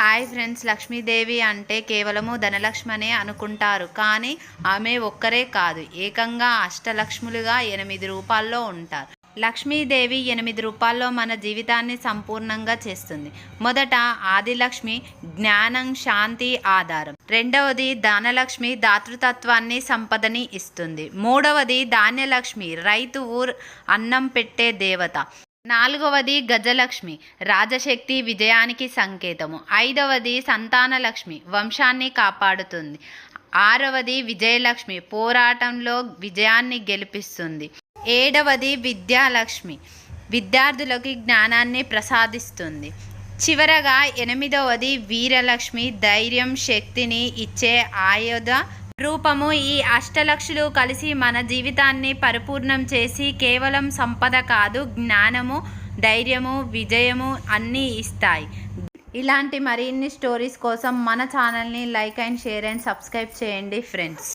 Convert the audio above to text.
Hi friends, Lakshmidevi అంటే కేవలము ధనలక్ష్మనే అనుకుంటారు. కానీ ఆమె ఒక్కరే కాదు, ఏకంగా అష్టలక్ష్ములుగా 8 రూపాల్లో ఉంటారు. లక్ష్మీదేవి 8 రూపాల్లో మన జీవితాన్ని సంపూర్ణంగా చేస్తుంది. మొదట ఆదిలక్ష్మి, జ్ఞానం, శాంతి, ఆధారం. రెండవది ధనలక్ష్మి, దాతృత్వాన్ని, సంపదని ఇస్తుంది. మూడవది ధాన్యలక్ష్మి, రైతు అన్నం పెట్టే దేవత. నాలుగవది గజలక్ష్మి, రాజశక్తి, విజయానికి సంకేతము. ఐదవది సంతానలక్ష్మి, వంశాన్ని కాపాడుతుంది. ఆరవది విజయలక్ష్మి, పోరాటంలో విజయాన్ని గెలిపిస్తుంది. ఏడవది విద్యాలక్ష్మి, విద్యార్థులకి జ్ఞానాన్ని ప్రసాదిస్తుంది. చివరగా 8వది వీరలక్ష్మి, ధైర్యం, శక్తిని ఇచ్చే ఆయుధ రూపము. ఈ అష్టలక్షలు కలిసి మన జీవితాన్ని పరిపూర్ణం చేసి కేవలం సంపద కాదు, జ్ఞానము, ధైర్యము, విజయము అన్నీ ఇస్తాయి. ఇలాంటి మరిన్ని స్టోరీస్ కోసం మన ఛానల్ని like and share and subscribe చేయండి ఫ్రెండ్స్.